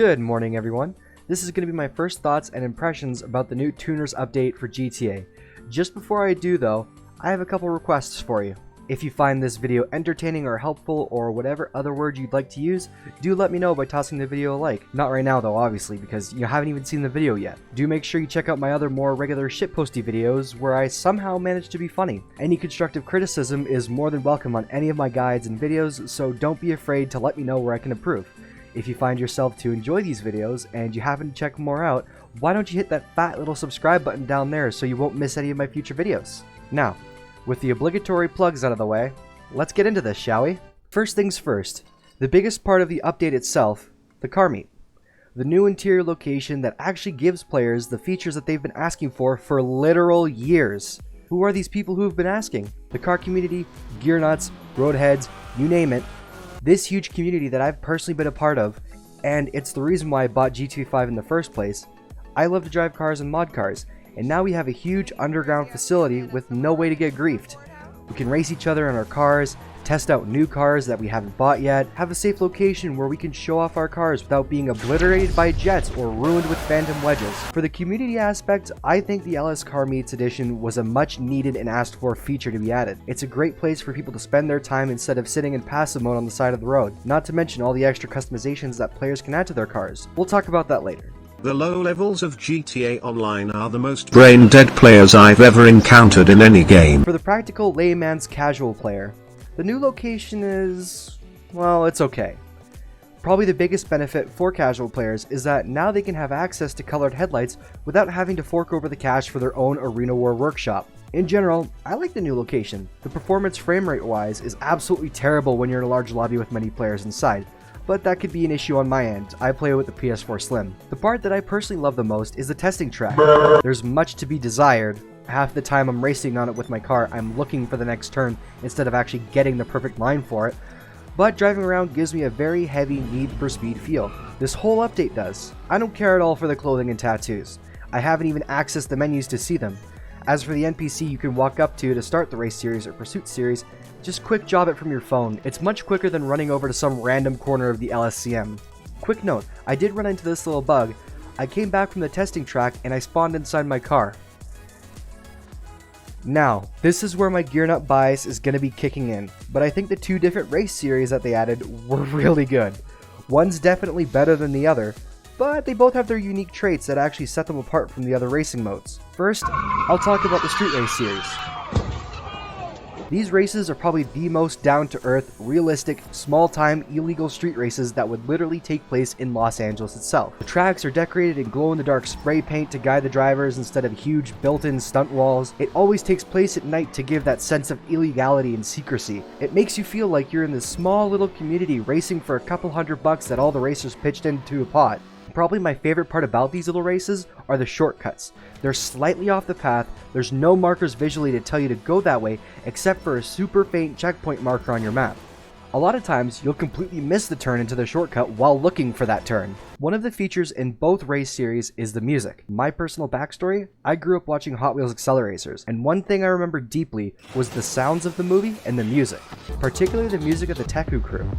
Good morning, everyone. This is going to be my first thoughts and impressions about the new Tuners update for GTA. Just before I do though, I have a couple requests for you. If you find this video entertaining or helpful or whatever other word you'd like to use, do let me know by tossing the video a like. Not right now though, obviously, because you haven't even seen the video yet. Do make sure you check out my other more regular shitposty videos where I somehow manage to be funny. Any constructive criticism is more than welcome on any of my guides and videos, so don't be afraid to let me know where I can improve. If you find yourself to enjoy these videos and you happen to check more out, why don't you hit that fat little subscribe button down there so you won't miss any of my future videos. Now, with the obligatory plugs out of the way, let's get into this, shall we? First things first, the biggest part of the update itself, the car meet. The new interior location that actually gives players the features that they've been asking for literal years. Who are these people who have been asking? The car community, gear nuts, roadheads, you name it. This huge community that I've personally been a part of, and it's the reason why I bought GTA 5 in the first place. I love to drive cars and mod cars, and now we have a huge underground facility with no way to get griefed. We can race each other in our cars, test out new cars that we haven't bought yet, have a safe location where we can show off our cars without being obliterated by jets or ruined with phantom wedges. For the community aspect, I think the LS Car Meets edition was a much needed and asked for feature to be added. It's a great place for people to spend their time instead of sitting in passive mode on the side of the road, not to mention all the extra customizations that players can add to their cars. We'll talk about that later. The low levels of GTA Online are the most brain-dead players I've ever encountered in any game. For the practical layman's casual player, the new location is, well, it's okay. Probably the biggest benefit for casual players is that now they can have access to colored headlights without having to fork over the cash for their own Arena War workshop. In general, I like the new location. The performance frame rate wise is absolutely terrible when you're in a large lobby with many players inside, but that could be an issue on my end. I play with the PS4 Slim. The part that I personally love the most is the testing track. There's much to be desired. Half the time I'm racing on it with my car, I'm looking for the next turn instead of actually getting the perfect line for it. But driving around gives me a very heavy Need for Speed feel. This whole update does. I don't care at all for the clothing and tattoos. I haven't even accessed the menus to see them. As for the NPC you can walk up to start the race series or pursuit series, just quick job it from your phone. It's much quicker than running over to some random corner of the LSCM. Quick note, I did run into this little bug. I came back from the testing track and I spawned inside my car. Now, this is where my gear nut bias is going to be kicking in, but I think the two different race series that they added were really good. One's definitely better than the other, but they both have their unique traits that actually set them apart from the other racing modes. First, I'll talk about the Street Race series. These races are probably the most down-to-earth, realistic, small-time, illegal street races that would literally take place in Los Angeles itself. The tracks are decorated in glow-in-the-dark spray paint to guide the drivers instead of huge built-in stunt walls. It always takes place at night to give that sense of illegality and secrecy. It makes you feel like you're in this small little community racing for a couple $100 that all the racers pitched into a pot. Probably my favorite part about these little races are the shortcuts. They're slightly off the path, there's no markers visually to tell you to go that way except for a super faint checkpoint marker on your map. A lot of times, you'll completely miss the turn into the shortcut while looking for that turn. One of the features in both race series is the music. My personal backstory, I grew up watching Hot Wheels Acceleracers, and one thing I remember deeply was the sounds of the movie and the music, particularly the music of the Teku crew.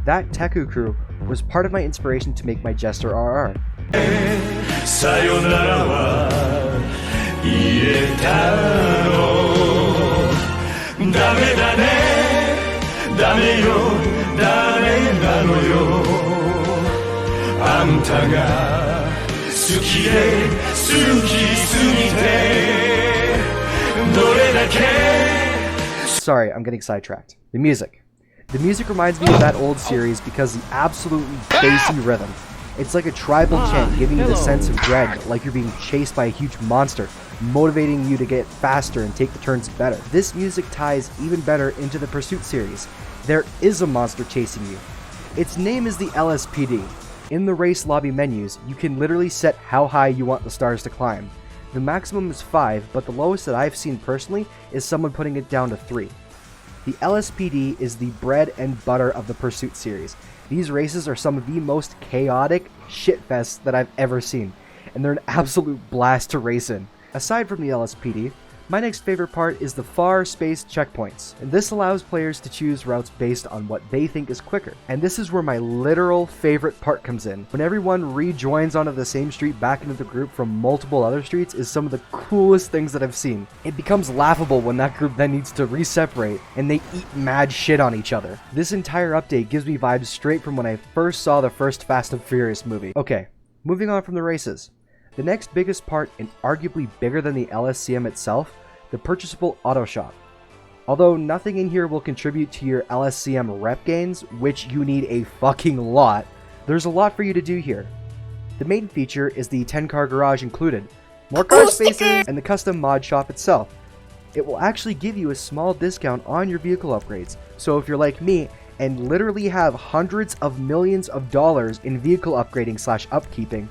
That Teku crew was part of my inspiration to make my Jester RR. Sorry, I'm getting sidetracked. The music. The music reminds me of that old series because the absolutely bassy rhythm. It's like a tribal chant giving you the sense of dread, like you're being chased by a huge monster, motivating you to get faster and take the turns better. This music ties even better into the Pursuit series. There is a monster chasing you. Its name is the LSPD. In the race lobby menus, you can literally set how high you want the stars to climb. The maximum is 5, but the lowest that I've seen personally is someone putting it down to 3. The LSPD is the bread and butter of the Pursuit series. These races are some of the most chaotic shitfests that I've ever seen, and they're an absolute blast to race in. Aside from the LSPD, My next favorite part is the far-spaced checkpoints, and this allows players to choose routes based on what they think is quicker. And this is where my literal favorite part comes in. When everyone rejoins onto the same street back into the group from multiple other streets is some of the coolest things that I've seen. It becomes laughable when that group then needs to re-separate and they eat mad shit on each other. This entire update gives me vibes straight from when I first saw the first Fast and Furious movie. Okay, moving on from the races. The next biggest part, and arguably bigger than the LSCM itself, the purchasable auto shop. Although nothing in here will contribute to your LSCM rep gains, which you need a fucking lot, there's a lot for you to do here. The main feature is the 10-car garage included, more car spaces, and the custom mod shop itself. It will actually give you a small discount on your vehicle upgrades, so if you're like me and literally have hundreds of millions of dollars in vehicle upgrading / upkeeping,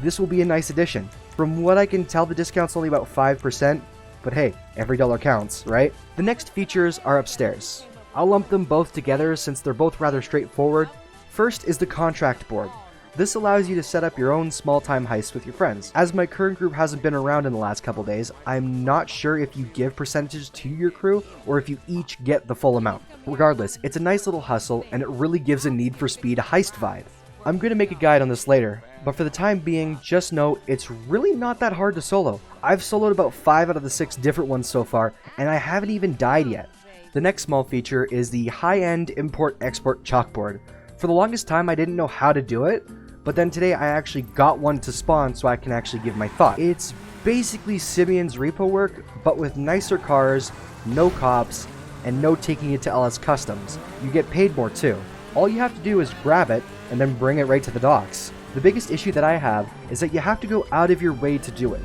this will be a nice addition. From what I can tell, the discount's only about 5%, but hey, every dollar counts, right? The next features are upstairs. I'll lump them both together since they're both rather straightforward. First is the contract board. This allows you to set up your own small-time heists with your friends. As my current group hasn't been around in the last couple days, I'm not sure if you give percentages to your crew or if you each get the full amount. Regardless, it's a nice little hustle and it really gives a Need for Speed heist vibe. I'm going to make a guide on this later, but for the time being, just know it's really not that hard to solo. I've soloed about 5 out of the 6 different ones so far, and I haven't even died yet. The next small feature is the high-end import-export chalkboard. For the longest time, I didn't know how to do it, but then today I actually got one to spawn so I can actually give my thought. It's basically Simeon's repo work, but with nicer cars, no cops, and no taking it to LS Customs. You get paid more too. All you have to do is grab it, and then bring it right to the docks. The biggest issue that I have is that you have to go out of your way to do it.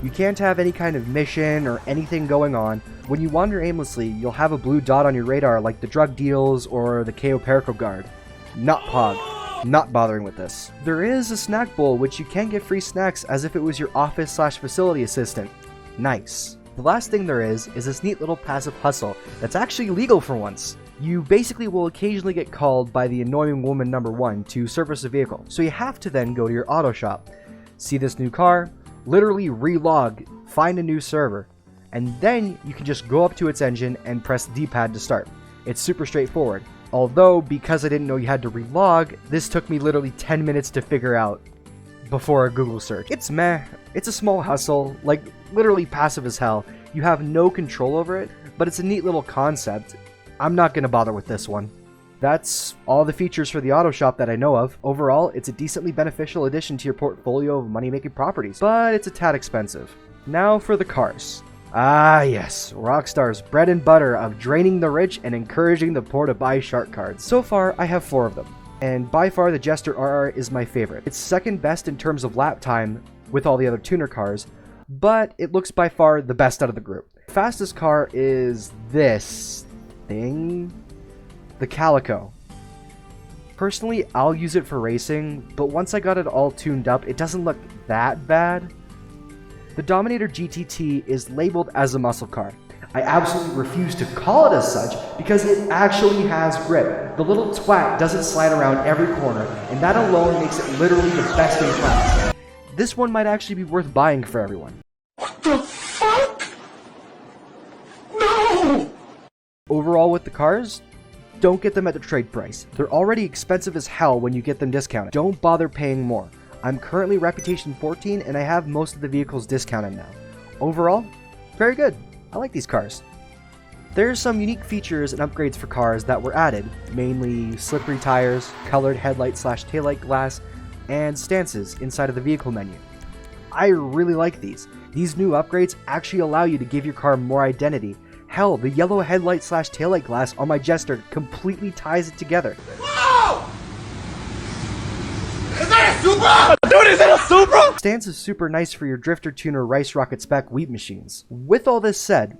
You can't have any kind of mission or anything going on. When you wander aimlessly, you'll have a blue dot on your radar like the drug deals or the KO Perico guard. Not Pog. Not bothering with this. There is a snack bowl which you can get free snacks as if it was your office / facility assistant. Nice. The last thing there is this neat little passive hustle that's actually legal for once. You basically will occasionally get called by the annoying woman number 1 to service a vehicle, so you have to then go to your auto shop, see this new car, literally relog, find a new server, and then you can just go up to its engine and press the D-pad to start. It's super straightforward. Although, because I didn't know you had to relog, this took me literally 10 minutes to figure out before a Google search. It's meh, it's a small hustle, like literally passive as hell. You have no control over it, but it's a neat little concept. I'm not going to bother with this one. That's all the features for the auto shop that I know of. Overall, it's a decently beneficial addition to your portfolio of money-making properties, but it's a tad expensive. Now for the cars. Ah yes, Rockstar's bread and butter of draining the rich and encouraging the poor to buy shark cards. So far, I have 4 of them, and by far the Jester RR is my favorite. It's second best in terms of lap time with all the other tuner cars, but it looks by far the best out of the group. Fastest car is this thing, the Calico. Personally, I'll use it for racing, but once I got it all tuned up, it doesn't look that bad. The Dominator GTT is labeled as a muscle car. I absolutely refuse to call it as such because it actually has grip. The little twat doesn't slide around every corner, and that alone makes it literally the best in class. This one might actually be worth buying for everyone. What the fuck? No! Overall with the cars, don't get them at the trade price. They're already expensive as hell when you get them discounted. Don't bother paying more. I'm currently Reputation 14 and I have most of the vehicles discounted now. Overall, very good. I like these cars. There's some unique features and upgrades for cars that were added, mainly slippery tires, colored headlight / taillight glass, and stances inside of the vehicle menu. I really like these. These new upgrades actually allow you to give your car more identity. Hell, the yellow headlight / taillight glass on my Jester completely ties it together. Whoa! Is that a Supra? Dude, is that a Supra? Stance is super nice for your drifter tuner Rice Rocket spec wheat machines. With all this said,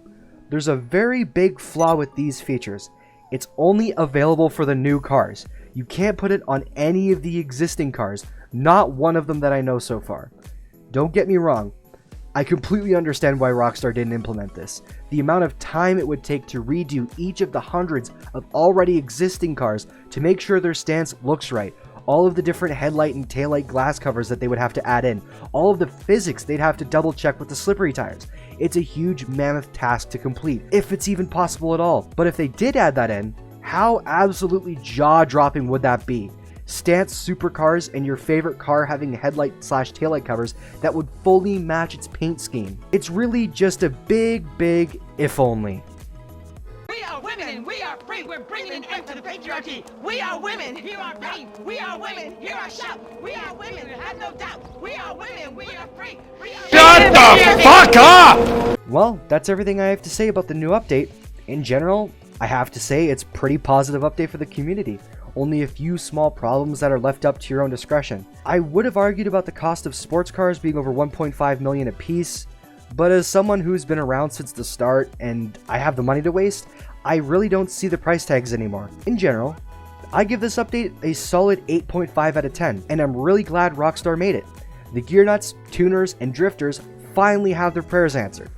there's a very big flaw with these features. It's only available for the new cars. You can't put it on any of the existing cars, not one of them that I know so far. Don't get me wrong, I completely understand why Rockstar didn't implement this. The amount of time it would take to redo each of the hundreds of already existing cars to make sure their stance looks right, all of the different headlight and taillight glass covers that they would have to add in, all of the physics they'd have to double check with the slippery tires. It's a huge mammoth task to complete, if it's even possible at all. But if they did add that in, how absolutely jaw-dropping would that be? Stance supercars and your favorite car having headlight/taillight covers that would fully match its paint scheme. It's really just a big if only. We are women and we are free. We're bringing an end to the patriarchy. We are women. Hear our pain. We are women. Hear our shout. We are women. Have no doubt. We are women. We are free. We are Shut the fuck up! Well, that's everything I have to say about the new update. In general, I have to say it's pretty positive update for the community. Only a few small problems that are left up to your own discretion. I would have argued about the cost of sports cars being over 1.5 million a piece, but as someone who's been around since the start and I have the money to waste, I really don't see the price tags anymore. In general, I give this update a solid 8.5 out of 10, and I'm really glad Rockstar made it. The gear nuts, tuners, and drifters finally have their prayers answered.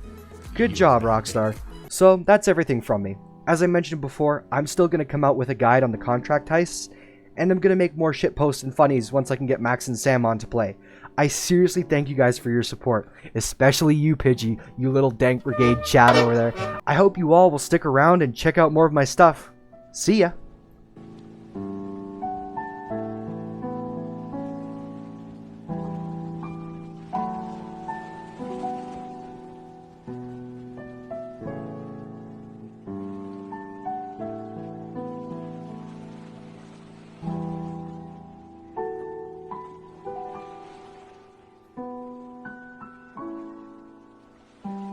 Good job, Rockstar. So that's everything from me. As I mentioned before, I'm still going to come out with a guide on the contract heists, and I'm going to make more shitposts and funnies once I can get Max and Sam on to play. I seriously thank you guys for your support, especially you, Pidgey, you little dank brigade chat over there. I hope you all will stick around and check out more of my stuff. See ya!